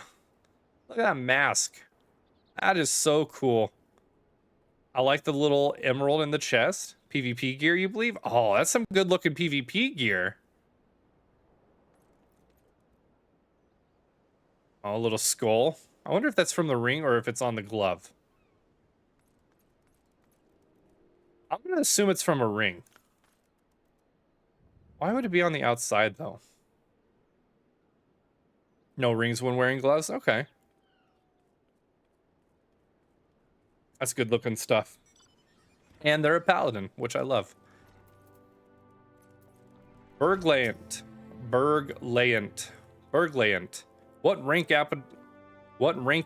Look at that mask. That is so cool. I like the little emerald in the chest. PvP gear, you believe? Oh, that's some good looking PvP gear. Oh, a little skull. I wonder if that's from the ring or if it's on the glove. I'm going to assume it's from a ring. Why would it be on the outside, though? No rings when wearing gloves? Okay. That's good looking stuff. And they're a paladin, which I love. Berglayant. What rank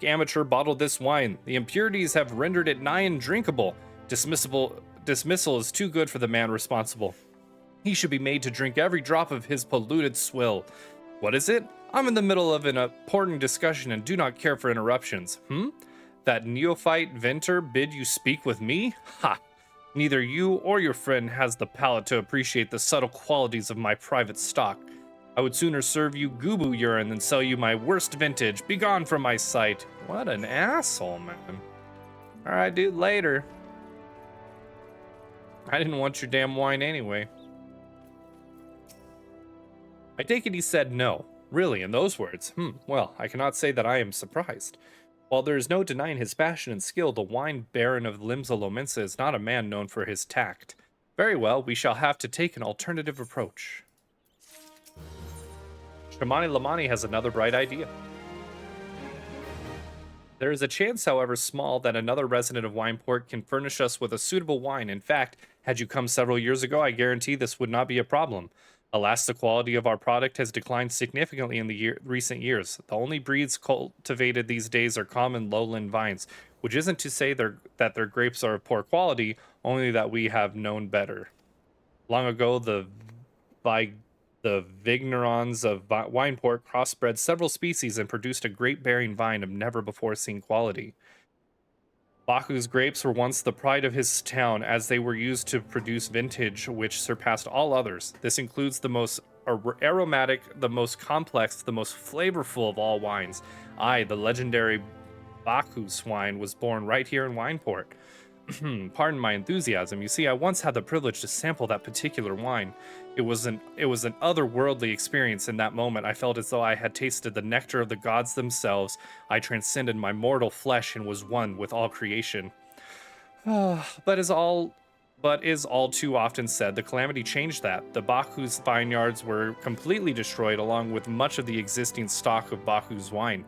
amateur bottled this wine? The impurities have rendered it nigh undrinkable. Dismissal is too good for the man responsible. He should be made to drink every drop of his polluted swill. What is it? I'm in the middle of an important discussion and do not care for interruptions. That neophyte Venter bid you speak with me? Ha! Neither you or your friend has the palate to appreciate the subtle qualities of my private stock. I would sooner serve you Gubu urine than sell you my worst vintage. Begone from my sight. What an asshole, man. Alright, dude, later. I didn't want your damn wine anyway. I take it he said no. Really, in those words? Well, I cannot say that I am surprised. While there is no denying his passion and skill, the wine baron of Limsa Lominsa is not a man known for his tact. Very well, we shall have to take an alternative approach. Shamani Lamani has another bright idea. There is a chance, however small, that another resident of Wineport can furnish us with a suitable wine. In fact, had you come several years ago, I guarantee this would not be a problem. Alas, the quality of our product has declined significantly in the recent years. The only breeds cultivated these days are common lowland vines, which isn't to say that their grapes are of poor quality, only that we have known better. Long ago, the vignerons of Wineport crossbred several species and produced a grape-bearing vine of never-before-seen quality. Baku's grapes were once the pride of his town, as they were used to produce vintage which surpassed all others. This includes the most aromatic, the most complex, the most flavorful of all wines. The legendary Baku's wine was born right here in Wineport. Pardon my enthusiasm. You see, I once had the privilege to sample that particular wine. It was an otherworldly experience. In that moment, I felt as though I had tasted the nectar of the gods themselves. I transcended my mortal flesh and was one with all creation. But is all too often said, the calamity changed that. The Baku's vineyards were completely destroyed, along with much of the existing stock of Baku's wine.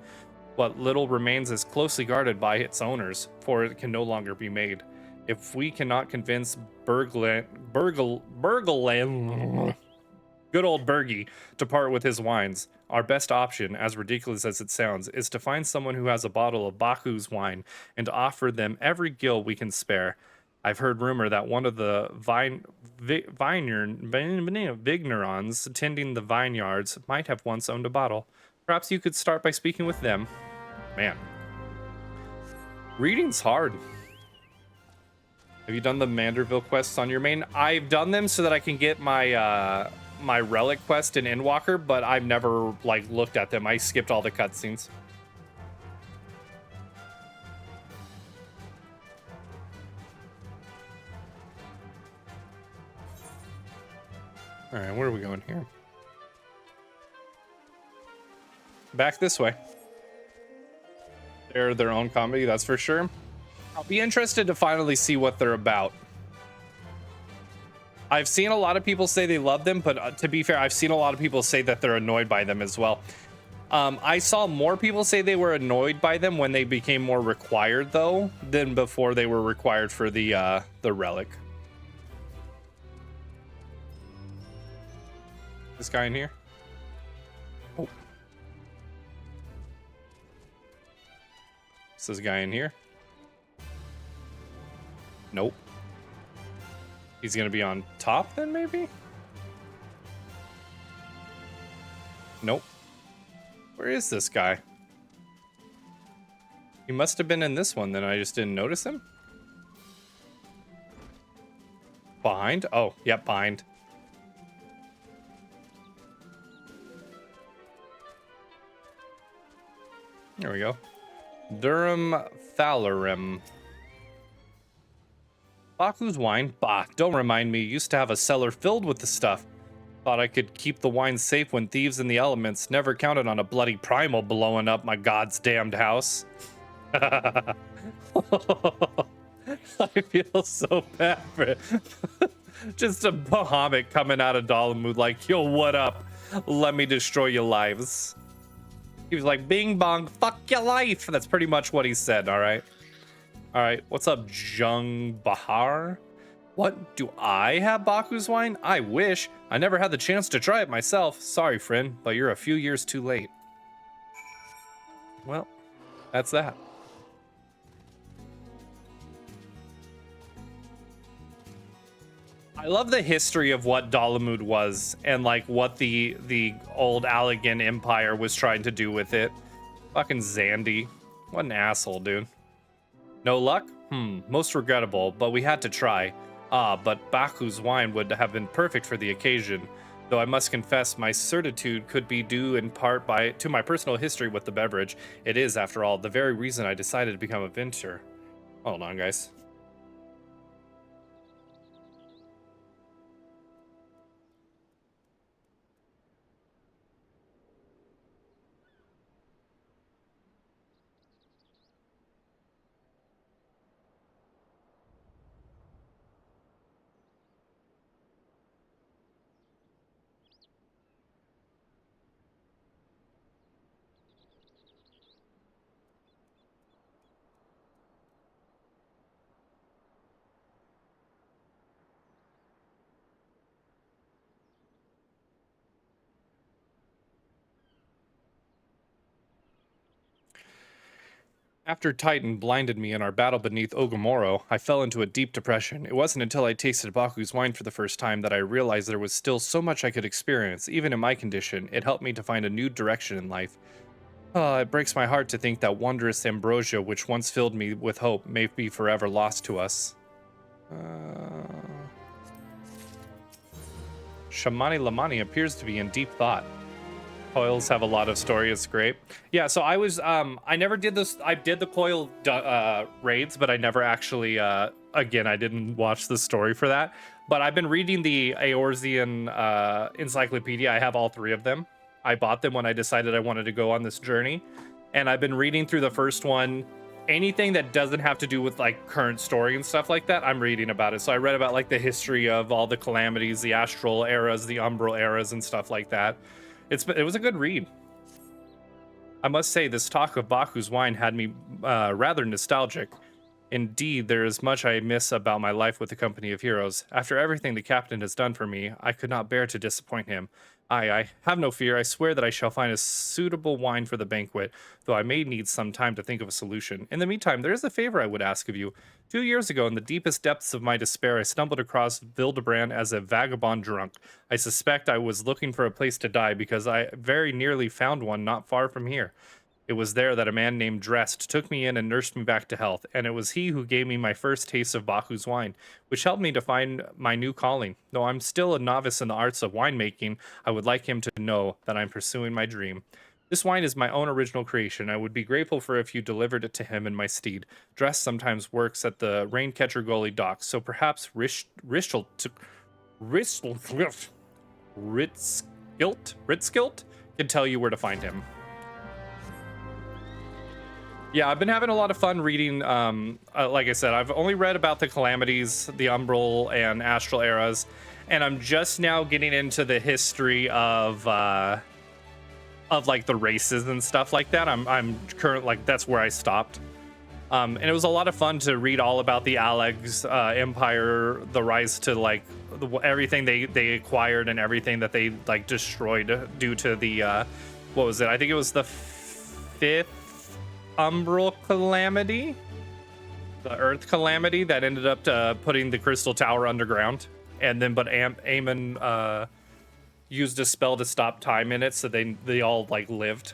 What little remains is closely guarded by its owners, for it can no longer be made. If we cannot convince Bergland, good old Bergie, to part with his wines, our best option, as ridiculous as it sounds, is to find someone who has a bottle of Baku's wine and to offer them every gill we can spare. I've heard rumor that one of the vignerons tending the vineyards might have once owned a bottle. Perhaps you could start by speaking with them. Man. Reading's hard. Have you done the Manderville quests on your main? I've done them so that I can get my my relic quest in Endwalker, but I've never like looked at them. I skipped all the cutscenes. All right, where are we going here? Back this way. They're their own comedy, that's for sure. I'll be interested to finally see what they're about. I've seen a lot of people say they love them, but to be fair, I've seen a lot of people say that they're annoyed by them as well. I saw more people say they were annoyed by them when they became more required, though, than before they were required for the relic. This guy in here? Oh. Is this guy in here? Nope. He's gonna be on top then, maybe? Nope. Where is this guy? He must have been in this one, then I just didn't notice him. Behind? Oh, yep, behind. There we go. Durham Thalarim. Baku's wine? Bah, don't remind me. Used to have a cellar filled with the stuff. Thought I could keep the wine safe when thieves in the elements. Never counted on a bloody primal blowing up my god's damned house. I feel so bad for it. Just a Bahamut coming out of Dalamud like, yo, what up? Let me destroy your lives. He was like, bing bong, fuck your life. That's pretty much what he said, all right? All right, what's up, Jung Bahar? What, do I have Baku's wine? I wish. I never had the chance to try it myself. Sorry, friend, but you're a few years too late. Well, that's that. I love the history of what Dalamud was and like what the old Allegan Empire was trying to do with it. Fucking Zandy. What an asshole, dude. No luck? Most regrettable, but we had to try. But Baku's wine would have been perfect for the occasion, though I must confess my certitude could be due in part to my personal history with the beverage. It is, after all, the very reason I decided to become a vintner. Hold on, guys. After Titan blinded me in our battle beneath Ogomoro, I fell into a deep depression. It wasn't until I tasted Baku's wine for the first time that I realized there was still so much I could experience, even in my condition. It helped me to find a new direction in life. It breaks my heart to think that wondrous ambrosia which once filled me with hope may be forever lost to us. Shamani Lamani appears to be in deep thought. Coils have a lot of story. It's great. Yeah, so I was I never did this. I did the coil raids, but I never actually again, I didn't watch the story for that. But I've been reading the Eorzean encyclopedia. I have all 3 of them. I bought them when I decided I wanted to go on this journey, and I've been reading through the first one. Anything that doesn't have to do with like current story and stuff like that, I'm reading about it. So I read about like the history of all the calamities, the astral eras, the umbral eras, and stuff like that. It was a good read. I must say, this talk of Baku's wine had me rather nostalgic. Indeed, there is much I miss about my life with the Company of Heroes. After everything the captain has done for me, I could not bear to disappoint him. I have no fear. I swear that I shall find a suitable wine for the banquet, though I may need some time to think of a solution. In the meantime, there is a favor I would ask of you. 2 years ago, in the deepest depths of my despair, I stumbled across Vildebrand as a vagabond drunk. I suspect I was looking for a place to die because I very nearly found one not far from here. It was there that a man named Drest took me in and nursed me back to health, and it was he who gave me my first taste of Baku's wine, which helped me to find my new calling. Though I'm still a novice in the arts of winemaking, I would like him to know that I'm pursuing my dream. This wine is my own original creation. I would be grateful for if you delivered it to him in my stead. Drest sometimes works at the Raincatcher Gully docks, so perhaps Ritzkilt can tell you where to find him. Yeah, I've been having a lot of fun reading. Like I said, I've only read about the Calamities, the Umbral, and Astral eras, and I'm just now getting into the history of like the races and stuff like that. I'm current, like, that's where I stopped. And it was a lot of fun to read all about the Alex Empire, the rise to like everything they acquired and everything that they like destroyed due to the what was it? I think it was the 5th Umbral Calamity, the Earth Calamity that ended up putting the Crystal Tower underground, and then but Aemon used a spell to stop time in it, so they all like lived.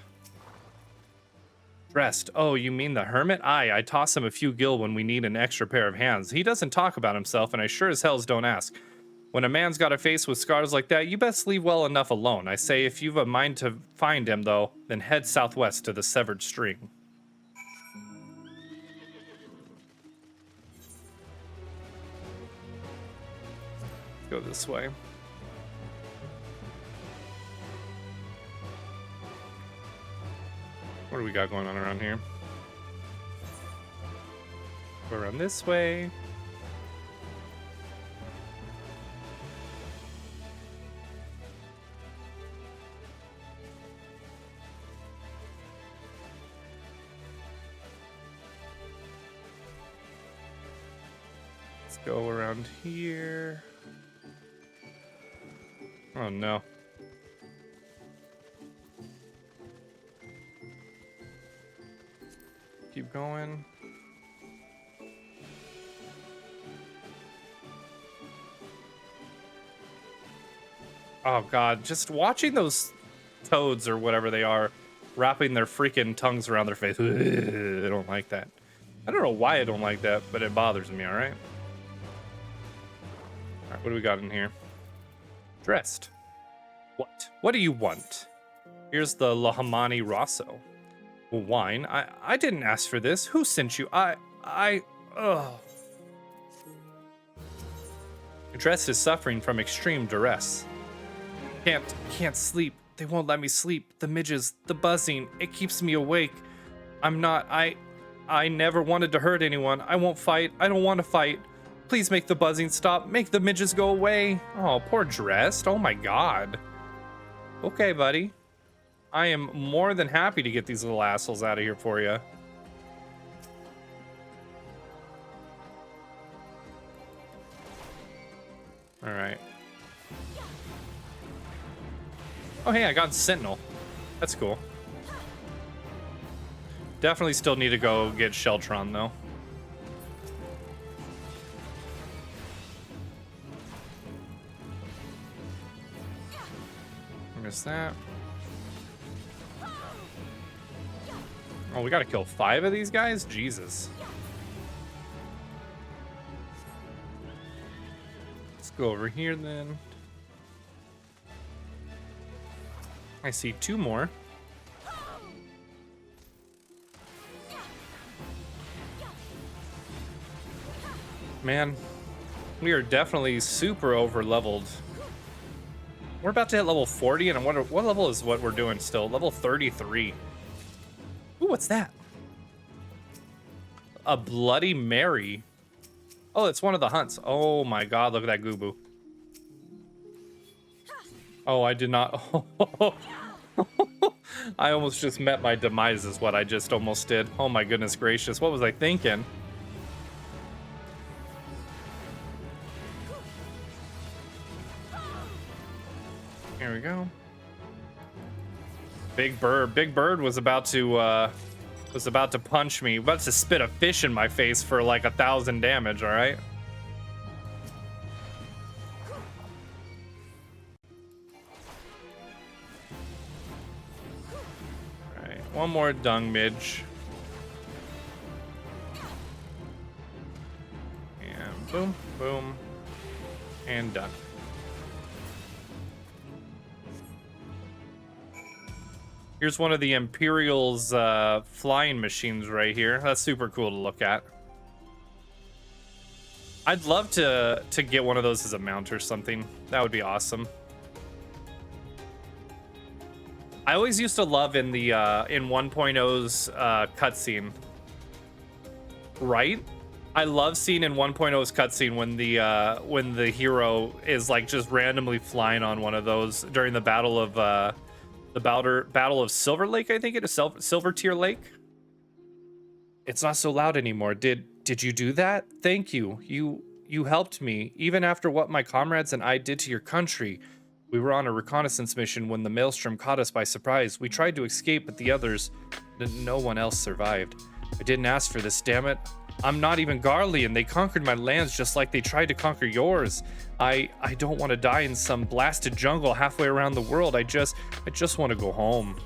Dressed. Oh, you mean the hermit? Aye, I toss him a few gil when we need an extra pair of hands. He doesn't talk about himself, and I sure as hells don't ask. When a man's got a face with scars like that, you best leave well enough alone. I say, if you've a mind to find him, though, then head southwest to the Severed String. Go this way. What do we got going on around here? Go around this way. Let's go around here. Oh no. Keep going. Oh god, just watching those toads or whatever they are wrapping their freaking tongues around their face. I don't like that. I don't know why I don't like that, but it bothers me, alright? Alright, what do we got in here? Dressed. What? What do you want? Here's the Lahamani Rosso. Wine? I didn't ask for this. Who sent you? Ugh. Dressed is suffering from extreme duress. Can't sleep. They won't let me sleep. The midges, the buzzing, it keeps me awake. I never wanted to hurt anyone. I won't fight. I don't want to fight. Please make the buzzing stop. Make the midges go away. Oh, poor Dressed. Oh my god. Okay, buddy. I am more than happy to get these little assholes out of here for you. All right. Oh, hey, I got Sentinel. That's cool. Definitely still need to go get Sheltron, though. There's that. Oh, we gotta kill 5 of these guys? Jesus. Let's go over here then. I see 2 more. Man, we are definitely super over leveled. We're about to hit level 40, and what level is what we're doing still? Level 33. Ooh, what's that? A Bloody Mary. Oh, it's one of the hunts. Oh my god, look at that Goobu. Oh, I did not. I almost just met my demise is what I just almost did. Oh my goodness gracious. What was I thinking? Here we go. Big Bird was about to punch me. About to spit a fish in my face for like 1,000 damage, all right? All right. One more dung midge. And boom, boom, and done. Here's one of the Imperial's flying machines right here. That's super cool to look at. I'd love to get one of those as a mount or something. That would be awesome. I always used to love in the in 1.0's cutscene. Right? I love seeing in 1.0's cutscene when the hero is like just randomly flying on one of those during the battle of Battle of Silver Lake, I think it is. Silver Tier Lake. It's not so loud anymore. Did you do that? Thank you. You helped me, even after what my comrades and I did to your country. We were on a reconnaissance mission when the Maelstrom caught us by surprise. We tried to escape, but the others, no one else survived. I didn't ask for this, damn it. I'm not even Garlean. They conquered my lands just like they tried to conquer yours. I don't want to die in some blasted jungle halfway around the world. I just want to go home.